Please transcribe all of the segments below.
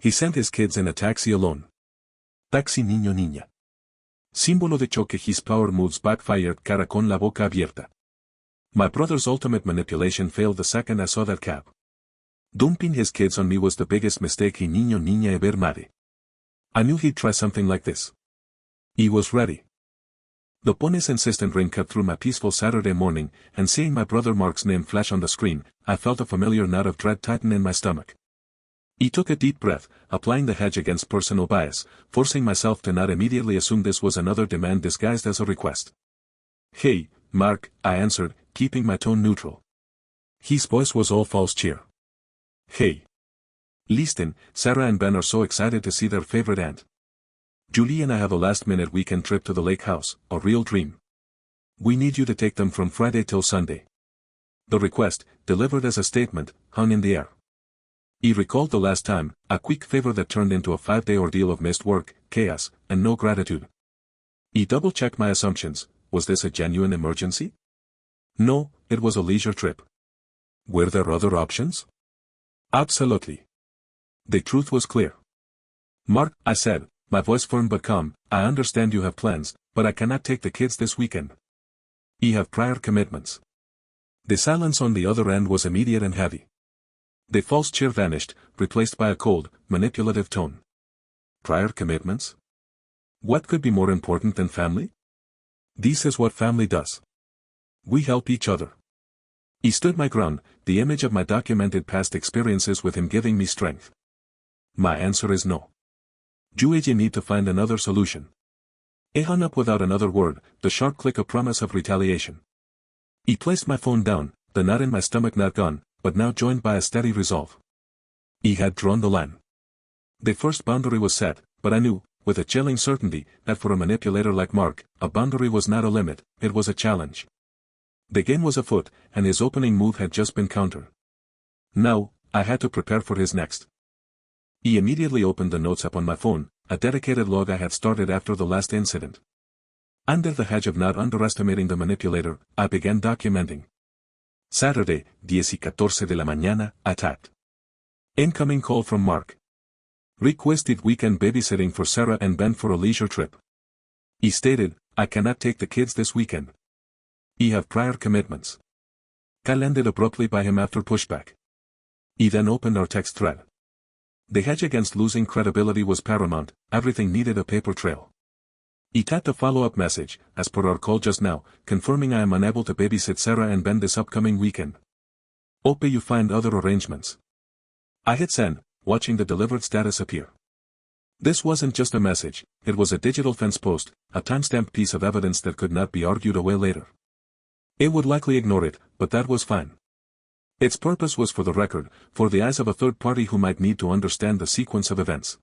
He sent his kids in a taxi alone. Taxi niño niña. Símbolo de choque. His power moves backfired. Cara con la boca abierta. My brother's ultimate manipulation failed the second I saw that cab. Dumping his kids on me was the biggest mistake he niño niña ever made. I knew he'd try something like this. He was ready. The phone's insistent ring cut through my peaceful Saturday morning, and seeing my brother Mark's name flash on the screen, I felt a familiar knot of dread tighten in my stomach. He took a deep breath, applying the hedge against personal bias, forcing myself to not immediately assume this was another demand disguised as a request. Hey, Mark, I answered, keeping my tone neutral. His voice was all false cheer. Hey. Listen, Sarah and Ben are so excited to see their favorite aunt. Julie and I have a last-minute weekend trip to the lake house, a real dream. We need you to take them from Friday till Sunday. The request, delivered as a statement, hung in the air. He recalled the last time, a quick favor that turned into a 5-day ordeal of missed work, chaos, and no gratitude. He double-checked my assumptions. Was this a genuine emergency? No, it was a leisure trip. Were there other options? Absolutely. The truth was clear. Mark, I said, my voice firm but calm, I understand you have plans, but I cannot take the kids this weekend. You have prior commitments. The silence on the other end was immediate and heavy. The false cheer vanished, replaced by a cold, manipulative tone. Prior commitments? What could be more important than family? This is what family does. We help each other. He stood my ground, the image of my documented past experiences with him giving me strength. My answer is no. You need to find another solution. He hung up without another word, the sharp click a promise of retaliation. He placed my phone down, the knot in my stomach not gone, but now joined by a steady resolve. He had drawn the line. The first boundary was set, but I knew, with a chilling certainty, that for a manipulator like Mark, a boundary was not a limit, it was a challenge. The game was afoot, and his opening move had just been countered. Now, I had to prepare for his next. He immediately opened the notes app on my phone, a dedicated log I had started after the last incident. Under the hedge of not underestimating the manipulator, I began documenting. Saturday, 10:14 de la mañana, attacked. Incoming call from Mark. Requested weekend babysitting for Sarah and Ben for a leisure trip. He stated, I cannot take the kids this weekend. He have prior commitments. Call ended abruptly by him after pushback. He then opened our text thread. The hedge against losing credibility was paramount, everything needed a paper trail. He tapped a follow-up message, as per our call just now, confirming I am unable to babysit Sarah and Ben this upcoming weekend. Hope you find other arrangements. I hit send, watching the delivered status appear. This wasn't just a message, it was a digital fence post, a timestamped piece of evidence that could not be argued away later. It would likely ignore it, but that was fine. Its purpose was for the record, for the eyes of a third party who might need to understand the sequence of events.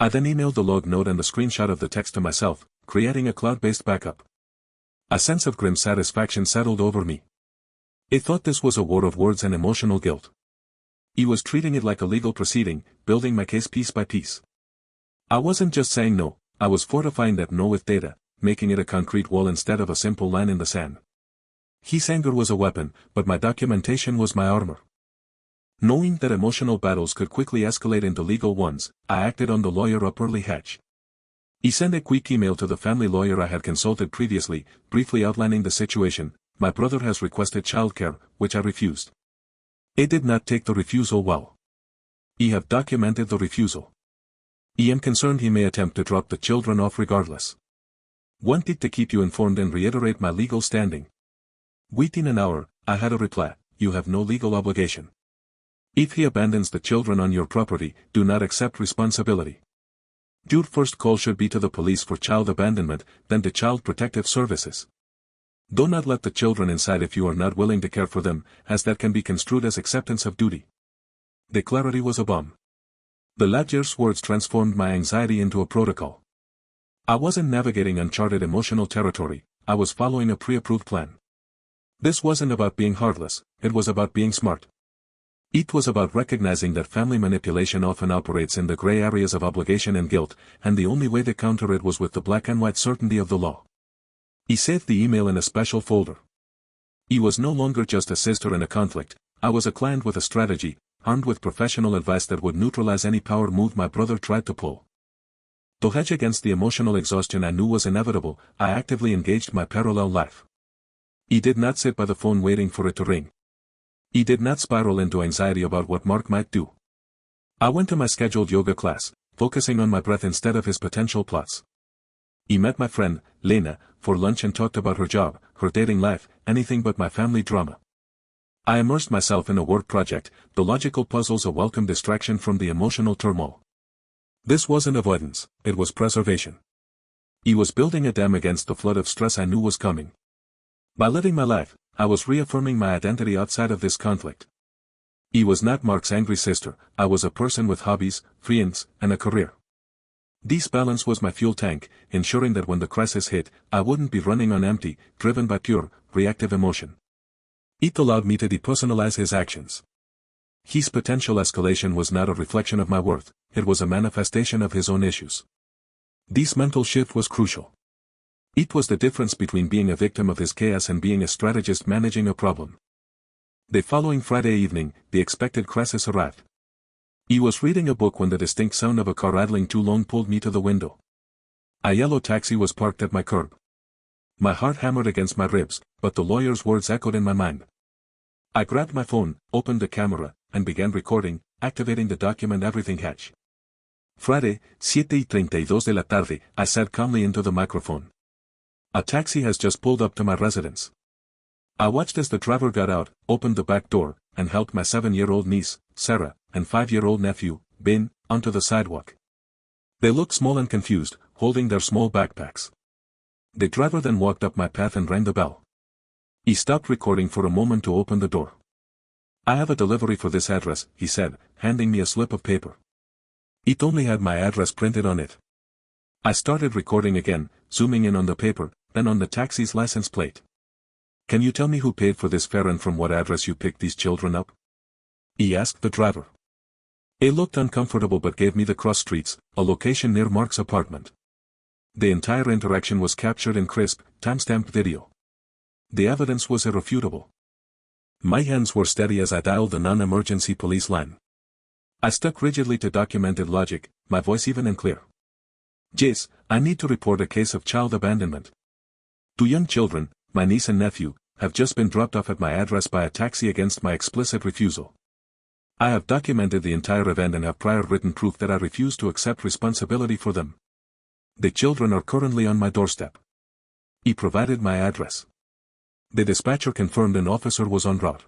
I then emailed the log note and the screenshot of the text to myself, creating a cloud-based backup. A sense of grim satisfaction settled over me. I thought this was a war of words and emotional guilt. He was treating it like a legal proceeding, building my case piece by piece. I wasn't just saying no, I was fortifying that no with data, making it a concrete wall instead of a simple line in the sand. His anger was a weapon, but my documentation was my armor. Knowing that emotional battles could quickly escalate into legal ones, I acted on the lawyer up early hedge. He sent a quick email to the family lawyer I had consulted previously, briefly outlining the situation. My brother has requested childcare, which I refused. I did not take the refusal well. I have documented the refusal. I am concerned he may attempt to drop the children off regardless. Wanted to keep you informed and reiterate my legal standing. Within an hour, I had a reply, you have no legal obligation. If he abandons the children on your property, do not accept responsibility. Your first call should be to the police for child abandonment, then to Child Protective Services. Do not let the children inside if you are not willing to care for them, as that can be construed as acceptance of duty. The clarity was a bomb. The lawyer's words transformed my anxiety into a protocol. I wasn't navigating uncharted emotional territory, I was following a pre-approved plan. This wasn't about being heartless, it was about being smart. It was about recognizing that family manipulation often operates in the gray areas of obligation and guilt, and the only way to counter it was with the black and white certainty of the law. He saved the email in a special folder. He was no longer just a sister in a conflict, I was a client with a strategy, armed with professional advice that would neutralize any power move my brother tried to pull. To hedge against the emotional exhaustion I knew was inevitable, I actively engaged my parallel life. He did not sit by the phone waiting for it to ring. He did not spiral into anxiety about what Mark might do. I went to my scheduled yoga class, focusing on my breath instead of his potential plots. He met my friend, Lena, for lunch and talked about her job, her dating life, anything but my family drama. I immersed myself in a work project, the logical puzzles a welcome distraction from the emotional turmoil. This wasn't avoidance, it was preservation. He was building a dam against the flood of stress I knew was coming. By living my life, I was reaffirming my identity outside of this conflict. He was not Mark's angry sister, I was a person with hobbies, friends, and a career. This balance was my fuel tank, ensuring that when the crisis hit, I wouldn't be running on empty, driven by pure, reactive emotion. It allowed me to depersonalize his actions. His potential escalation was not a reflection of my worth, it was a manifestation of his own issues. This mental shift was crucial. It was the difference between being a victim of his chaos and being a strategist managing a problem. The following Friday evening, the expected crisis arrived. He was reading a book when the distinct sound of a car idling too long pulled me to the window. A yellow taxi was parked at my curb. My heart hammered against my ribs, but the lawyer's words echoed in my mind. I grabbed my phone, opened the camera, and began recording, activating the document everything hatch. Friday, 7:32 de la tarde, I said calmly into the microphone. A taxi has just pulled up to my residence. I watched as the driver got out, opened the back door, and helped my 7-year-old niece, Sarah, and 5-year-old nephew, Ben, onto the sidewalk. They looked small and confused, holding their small backpacks. The driver then walked up my path and rang the bell. He stopped recording for a moment to open the door. I have a delivery for this address, he said, handing me a slip of paper. It only had my address printed on it. I started recording again, zooming in on the paper, then on the taxi's license plate. Can you tell me who paid for this fare and from what address you picked these children up? He asked the driver. It looked uncomfortable but gave me the cross streets, a location near Mark's apartment. The entire interaction was captured in crisp, time-stamped video. The evidence was irrefutable. My hands were steady as I dialed the non-emergency police line. I stuck rigidly to documented logic, my voice even and clear. Jace, I need to report a case of child abandonment. 2 young children, my niece and nephew, have just been dropped off at my address by a taxi against my explicit refusal. I have documented the entire event and have prior written proof that I refuse to accept responsibility for them. The children are currently on my doorstep. He provided my address. The dispatcher confirmed an officer was en route.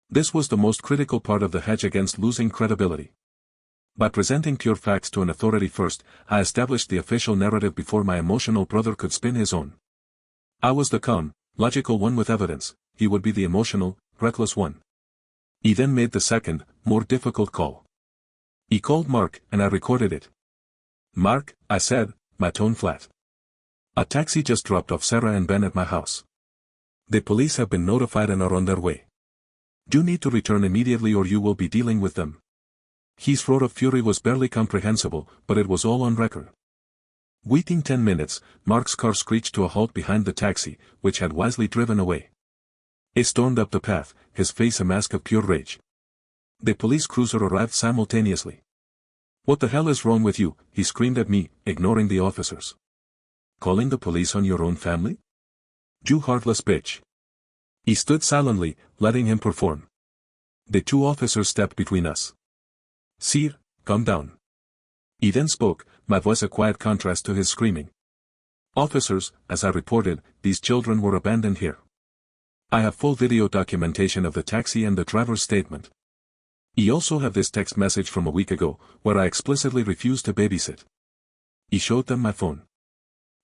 This was the most critical part of the hedge against losing credibility. By presenting pure facts to an authority first, I established the official narrative before my emotional brother could spin his own. I was the calm, logical one with evidence, he would be the emotional, reckless one. He then made the second, more difficult call. He called Mark, and I recorded it. Mark, I said, my tone flat. A taxi just dropped off Sarah and Ben at my house. The police have been notified and are on their way. You need to return immediately or you will be dealing with them. His roar of fury was barely comprehensible, but it was all on record. Waiting 10 minutes, Mark's car screeched to a halt behind the taxi, which had wisely driven away. He stormed up the path, his face a mask of pure rage. The police cruiser arrived simultaneously. What the hell is wrong with you? He screamed at me, ignoring the officers. Calling the police on your own family? You heartless bitch. He stood silently, letting him perform. The 2 officers stepped between us. Sir, calm down. He then spoke, my voice a quiet contrast to his screaming. Officers, as I reported, these children were abandoned here. I have full video documentation of the taxi and the driver's statement. I also have this text message from a week ago, where I explicitly refused to babysit. He showed them my phone.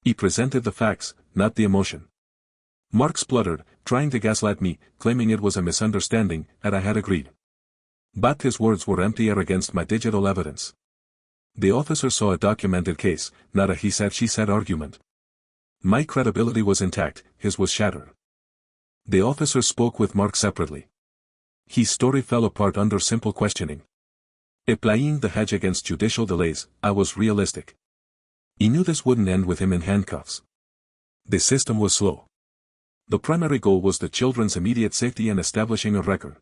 He presented the facts, not the emotion. Mark spluttered, trying to gaslight me, claiming it was a misunderstanding, and I had agreed. But his words were empty air against my digital evidence. The officer saw a documented case, not a he said she said argument. My credibility was intact, his was shattered. The officer spoke with Mark separately. His story fell apart under simple questioning. Applying the hedge against judicial delays, I was realistic. He knew this wouldn't end with him in handcuffs. The system was slow. The primary goal was the children's immediate safety and establishing a record.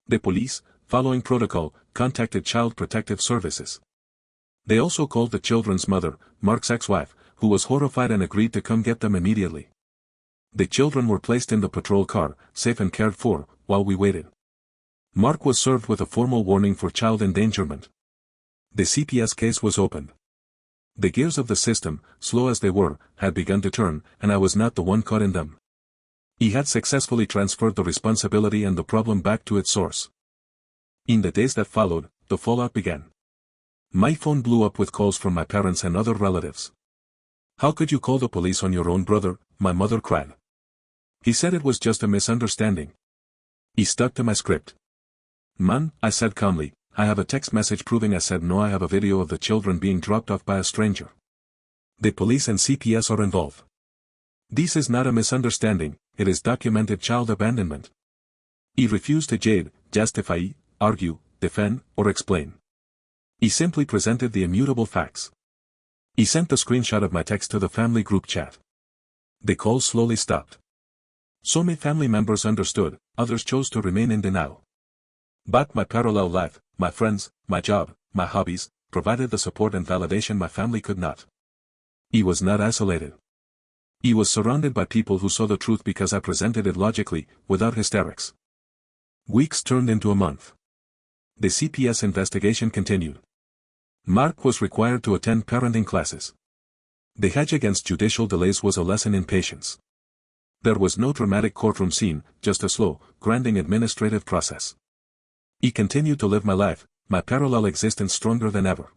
The police, following protocol, contacted Child Protective Services. They also called the children's mother, Mark's ex-wife, who was horrified and agreed to come get them immediately. The children were placed in the patrol car, safe and cared for, while we waited. Mark was served with a formal warning for child endangerment. The CPS case was opened. The gears of the system, slow as they were, had begun to turn, and I was not the one caught in them. He had successfully transferred the responsibility and the problem back to its source. In the days that followed, the fallout began. My phone blew up with calls from my parents and other relatives. "How could you call the police on your own brother?" my mother cried. "He said it was just a misunderstanding." He stuck to my script. "Man," I said calmly, "I have a text message proving I said no. I have a video of the children being dropped off by a stranger. The police and CPS are involved. This is not a misunderstanding, it is documented child abandonment." He refused to justify, argue, defend, or explain. He simply presented the immutable facts. He sent the screenshot of my text to the family group chat. The calls slowly stopped. Some family members understood, others chose to remain in denial. But my parallel life, my friends, my job, my hobbies, provided the support and validation my family could not. He was not isolated. He was surrounded by people who saw the truth because I presented it logically, without hysterics. Weeks turned into a month. The CPS investigation continued. Mark was required to attend parenting classes. The hedge against judicial delays was a lesson in patience. There was no dramatic courtroom scene, just a slow, grinding administrative process. He continued to live my life, my parallel existence stronger than ever.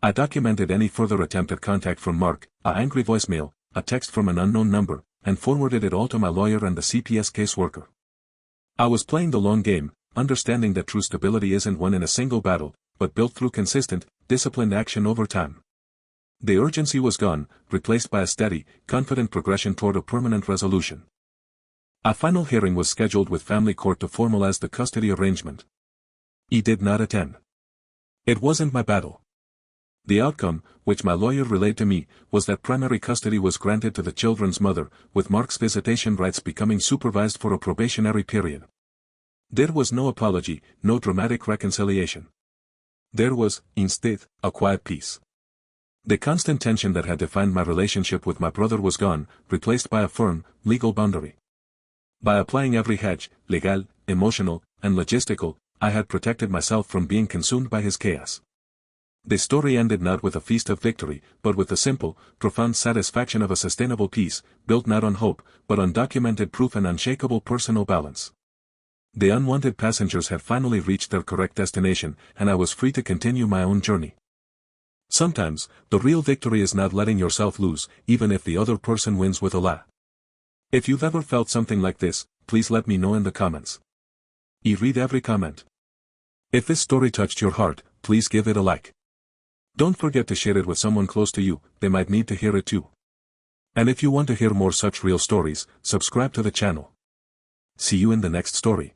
I documented any further attempt at contact from Mark, an angry voicemail, a text from an unknown number, and forwarded it all to my lawyer and the CPS caseworker. I was playing the long game, understanding that true stability isn't won in a single battle, but built through consistent, disciplined action over time. The urgency was gone, replaced by a steady, confident progression toward a permanent resolution. A final hearing was scheduled with family court to formalize the custody arrangement. He did not attend. It wasn't my battle. The outcome, which my lawyer relayed to me, was that primary custody was granted to the children's mother, with Mark's visitation rights becoming supervised for a probationary period. There was no apology, no dramatic reconciliation. There was, instead, a quiet peace. The constant tension that had defined my relationship with my brother was gone, replaced by a firm, legal boundary. By applying every hedge, legal, emotional, and logistical, I had protected myself from being consumed by his chaos. The story ended not with a feast of victory, but with the simple, profound satisfaction of a sustainable peace, built not on hope, but on documented proof and unshakable personal balance. The unwanted passengers had finally reached their correct destination, and I was free to continue my own journey. Sometimes, the real victory is not letting yourself lose, even if the other person wins with a lie. If you've ever felt something like this, please let me know in the comments. I read every comment. If this story touched your heart, please give it a like. Don't forget to share it with someone close to you, they might need to hear it too. And if you want to hear more such real stories, subscribe to the channel. See you in the next story.